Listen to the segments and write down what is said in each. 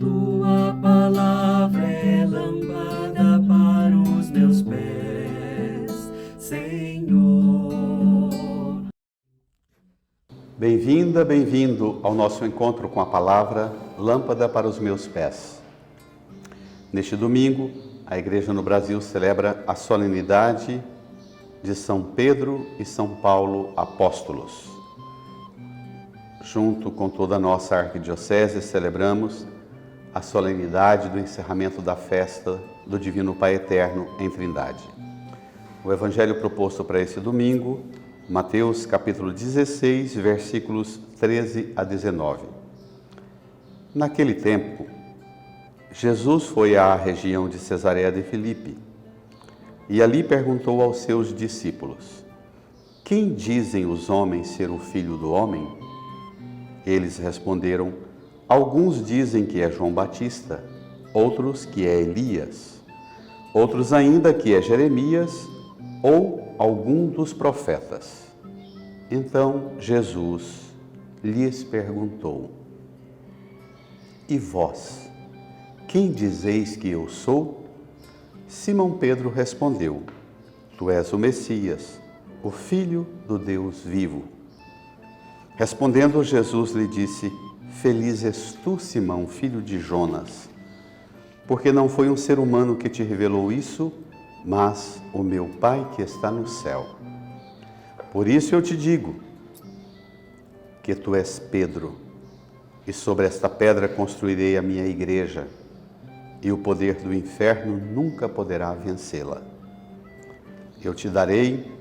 Tua palavra é lâmpada para os meus pés, Senhor. Bem-vinda, bem-vindo ao nosso encontro com a palavra Lâmpada para os meus pés. Neste domingo, a Igreja no Brasil celebra a solenidade de São Pedro e São Paulo apóstolos. Junto com toda a nossa arquidiocese, celebramos a solenidade do encerramento da festa do Divino Pai Eterno em Trindade. O Evangelho proposto para esse domingo, Mateus capítulo 16, versículos 13 a 19. Naquele tempo, Jesus foi à região de Cesareia de Filipe e ali perguntou aos seus discípulos: Quem dizem os homens ser o Filho do Homem? Eles responderam: Alguns dizem que é João Batista, outros que é Elias, outros ainda que é Jeremias ou algum dos profetas. Então Jesus lhes perguntou: E vós, quem dizeis que eu sou? Simão Pedro respondeu: Tu és o Messias, o Filho do Deus vivo. Respondendo Jesus lhe disse: Feliz és tu, Simão, filho de Jonas, porque não foi um ser humano que te revelou isso, mas o meu Pai que está no céu. Por isso eu te digo que tu és Pedro, e sobre esta pedra construirei a minha igreja, e o poder do inferno nunca poderá vencê-la. Eu te darei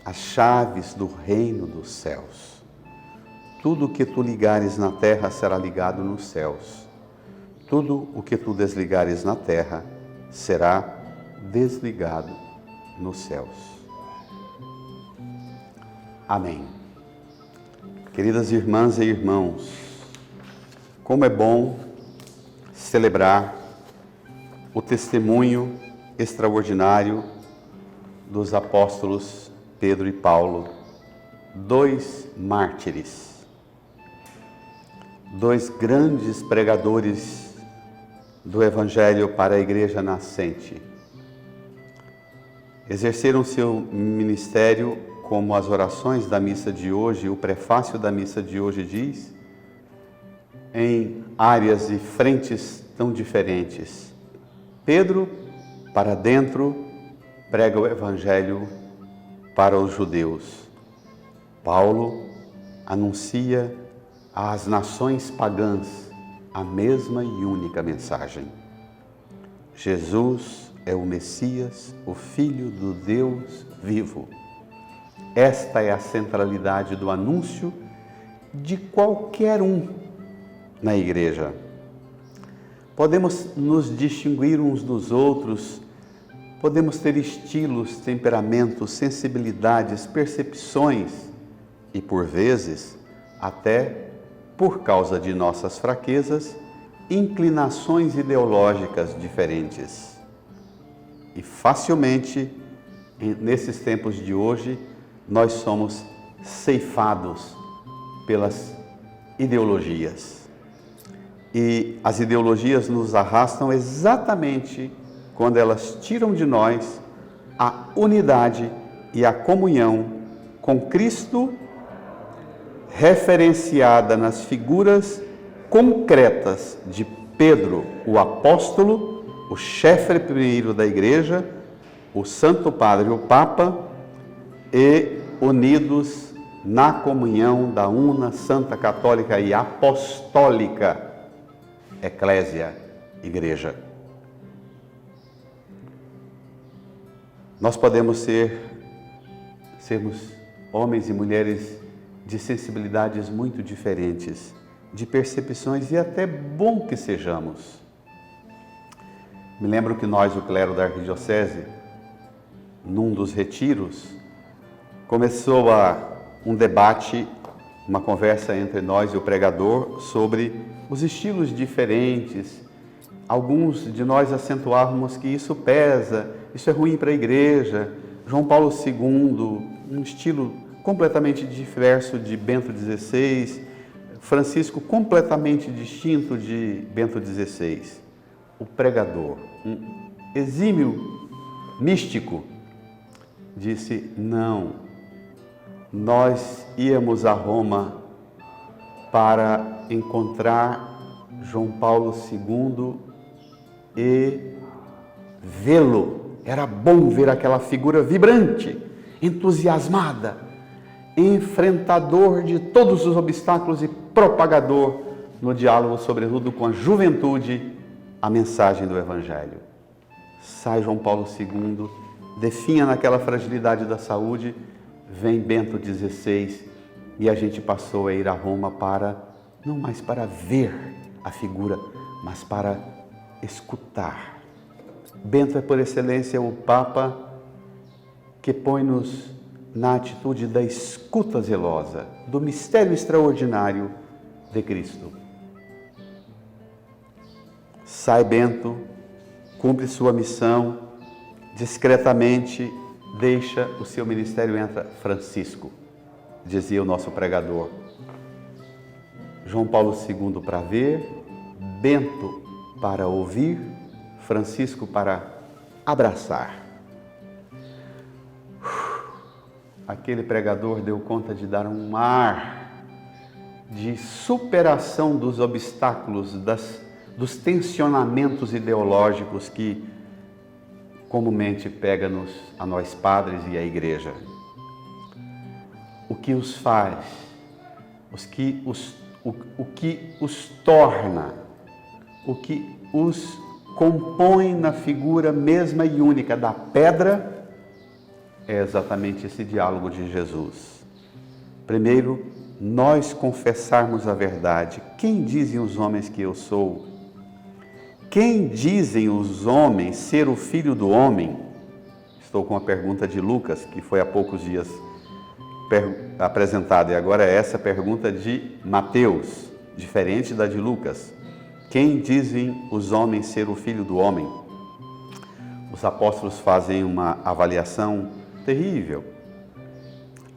as chaves do reino dos céus. Tudo o que tu ligares na terra será ligado nos céus. Tudo o que tu desligares na terra será desligado nos céus. Amém. Queridas irmãs e irmãos, como é bom celebrar o testemunho extraordinário dos apóstolos Pedro e Paulo, dois mártires, dois grandes pregadores do Evangelho para a Igreja nascente. Exerceram seu ministério como as orações da missa de hoje, o prefácio da missa de hoje diz, em áreas e frentes tão diferentes. Pedro, para dentro, prega o Evangelho para os judeus. Paulo anuncia às nações pagãs a mesma e única mensagem. Jesus é o Messias, o Filho do Deus vivo. Esta é a centralidade do anúncio de qualquer um na igreja. Podemos nos distinguir uns dos outros, podemos ter estilos, temperamentos, sensibilidades, percepções e, por vezes, até por causa de nossas fraquezas, inclinações ideológicas diferentes. E facilmente, nesses tempos de hoje, nós somos ceifados pelas ideologias. E as ideologias nos arrastam exatamente quando elas tiram de nós a unidade e a comunhão com Cristo, referenciada nas figuras concretas de Pedro, o apóstolo, o chefe primeiro da igreja, o Santo Padre, o Papa, e unidos na comunhão da una, santa, católica e apostólica Eclésia, Igreja. Nós podemos sermos homens e mulheres de sensibilidades muito diferentes, de percepções, e até bom que sejamos. Me lembro que nós, o clero da arquidiocese, num dos retiros, começou um debate, uma conversa entre nós e o pregador sobre os estilos diferentes. Alguns de nós acentuávamos que isso pesa, isso é ruim para a igreja. João Paulo II, um estilo completamente diverso de Bento XVI, Francisco, completamente distinto de Bento XVI, o pregador, um exímio místico, disse: não, nós íamos a Roma para encontrar João Paulo II e vê-lo. Era bom ver aquela figura vibrante, entusiasmada, enfrentador de todos os obstáculos e propagador no diálogo, sobretudo com a juventude, a mensagem do Evangelho. Sai João Paulo II, definha naquela fragilidade da saúde, vem Bento XVI e a gente passou a ir a Roma para, não mais para ver a figura, mas para escutar. Bento é por excelência o Papa que põe-nos na atitude da escuta zelosa, do mistério extraordinário de Cristo. Sai Bento, cumpre sua missão, discretamente deixa o seu ministério, entra Francisco, dizia o nosso pregador. João Paulo II para ver, Bento para ouvir, Francisco para abraçar. Aquele pregador deu conta de dar um ar de superação dos obstáculos, dos tensionamentos ideológicos que comumente pega-nos a nós padres e a igreja. O que os faz, o que os torna, o que os compõe na figura mesma e única da pedra, é exatamente esse diálogo de Jesus. Primeiro, nós confessarmos a verdade. Quem dizem os homens que eu sou? Quem dizem os homens ser o Filho do Homem? Estou com a pergunta de Lucas, que foi há poucos dias apresentada, e agora é essa pergunta de Mateus, diferente da de Lucas. Quem dizem os homens ser o Filho do Homem? Os apóstolos fazem uma avaliação terrível.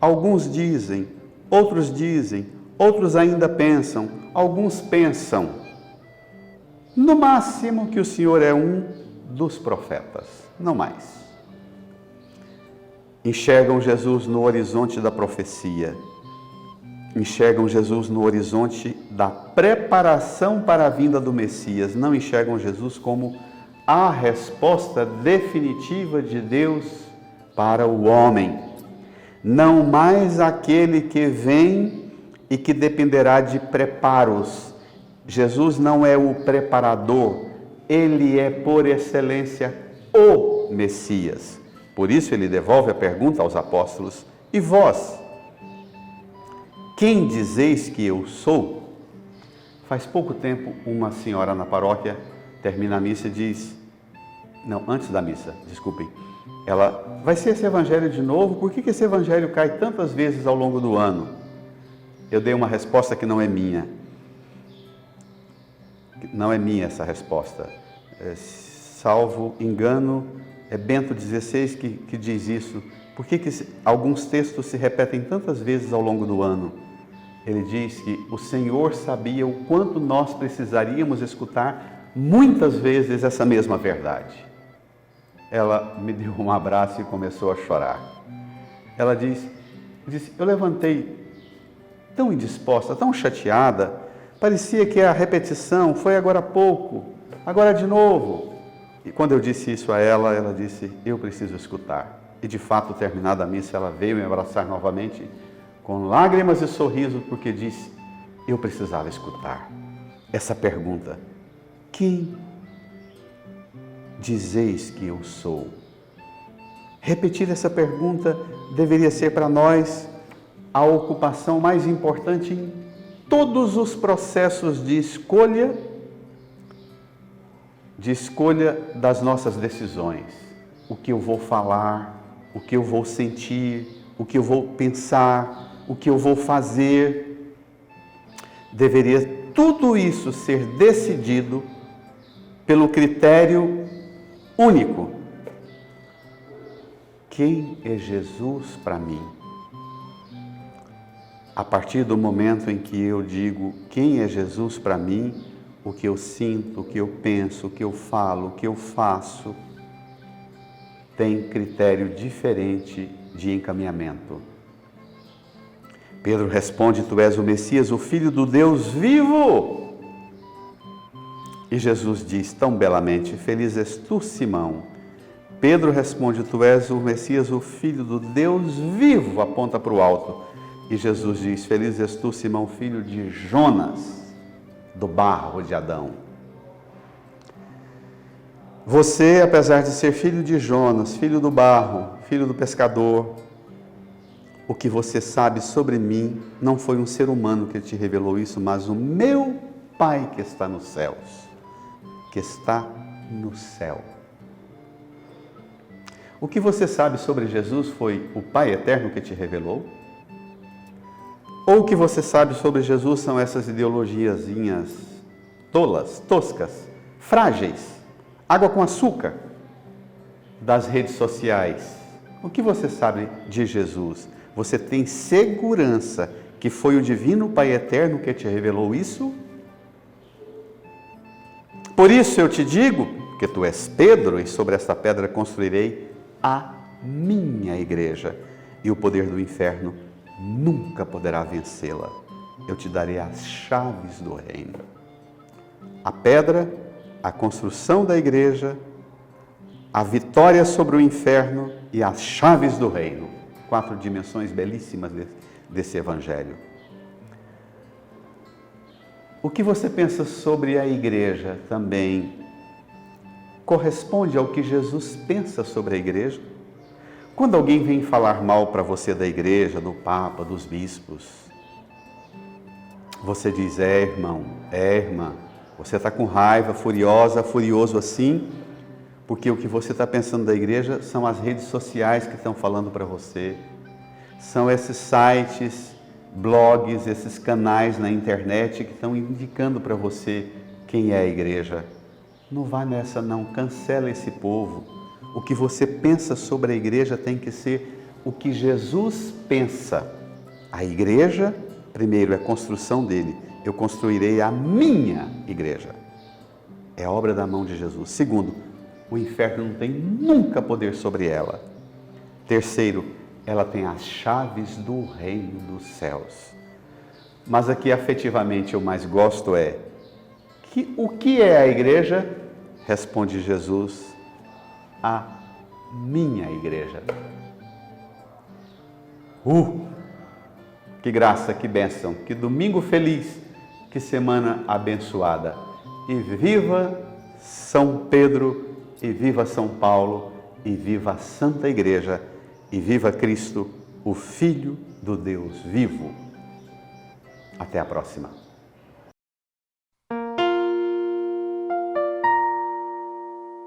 Alguns dizem, outros ainda pensam, alguns pensam, no máximo, que o Senhor é um dos profetas, não mais. Enxergam Jesus no horizonte da profecia, enxergam Jesus no horizonte da preparação para a vinda do Messias, não enxergam Jesus como a resposta definitiva de Deus para o homem, não mais aquele que vem e que dependerá de preparos. Jesus não é o preparador, ele é por excelência o Messias. Por isso ele devolve a pergunta aos apóstolos: e vós, quem dizeis que eu sou? Faz pouco tempo, uma senhora na paróquia termina a missa e diz, antes da missa, desculpem, ela, vai ser esse evangelho de novo? Por que esse evangelho cai tantas vezes ao longo do ano? Eu dei uma resposta que não é minha. Não é minha essa resposta. Salvo engano, é Bento XVI que diz isso. Por que alguns textos se repetem tantas vezes ao longo do ano? Ele diz que o Senhor sabia o quanto nós precisaríamos escutar muitas vezes essa mesma verdade. Ela me deu um abraço e começou a chorar. Ela disse, eu levantei tão indisposta, tão chateada, parecia que a repetição foi agora há pouco, agora de novo. E quando eu disse isso a ela, ela disse, eu preciso escutar. E de fato, terminada a missa, ela veio me abraçar novamente, com lágrimas e sorriso, porque disse, eu precisava escutar essa pergunta. Quem dizeis que eu sou? Repetir essa pergunta deveria ser para nós a ocupação mais importante em todos os processos de escolha das nossas decisões. O que eu vou falar, o que eu vou sentir, o que eu vou pensar, o que eu vou fazer. Deveria tudo isso ser decidido pelo critério único. Quem é Jesus para mim? a partir do momento em que eu digo quem é Jesus para mim, o que eu sinto, o que eu penso, o que eu falo, o que eu faço, tem critério diferente de encaminhamento. Pedro responde: tu és o Messias, o Filho do Deus vivo. E Jesus diz tão belamente: feliz és tu, Simão. Pedro responde: tu és o Messias, o Filho do Deus vivo, aponta para o alto. E Jesus diz: feliz és tu, Simão, filho de Jonas, do barro de Adão. Você, apesar de ser filho de Jonas, filho do barro, filho do pescador, o que você sabe sobre mim não foi um ser humano que te revelou isso, mas o meu Pai que está nos céus, que está no céu. O que você sabe sobre Jesus foi o Pai eterno que te revelou? Ou o que você sabe sobre Jesus são essas ideologiazinhas tolas, toscas, frágeis, água com açúcar das redes sociais? O que você sabe de Jesus? Você tem segurança que foi o divino Pai eterno que te revelou isso? Por isso eu te digo que tu és Pedro, e sobre esta pedra construirei a minha igreja, e o poder do inferno nunca poderá vencê-la. Eu te darei as chaves do reino. A pedra, a construção da igreja, a vitória sobre o inferno e as chaves do reino. 4 dimensões belíssimas desse evangelho. O que você pensa sobre a igreja também corresponde ao que Jesus pensa sobre a igreja? Quando alguém vem falar mal para você da igreja, do Papa, dos bispos, você diz: irmão, irmã, você está com raiva, furiosa, furioso assim, porque o que você está pensando da igreja são as redes sociais que estão falando para você, são esses sites, blogs, esses canais na internet que estão indicando para você quem é a igreja. Não vá nessa não, cancela esse povo. O que você pensa sobre a igreja tem que ser o que Jesus pensa. A igreja, primeiro, é a construção dele. Eu construirei a minha igreja. É obra da mão de Jesus. Segundo, o inferno não tem nunca poder sobre ela. Terceiro, ela tem as chaves do reino dos céus. Mas aqui afetivamente eu mais gosto é que o que é a igreja? Responde Jesus: a minha igreja. Que graça, que bênção, que domingo feliz, que semana abençoada. E viva São Pedro, e viva São Paulo, e viva a Santa Igreja, e viva Cristo, o Filho do Deus vivo. Até a próxima.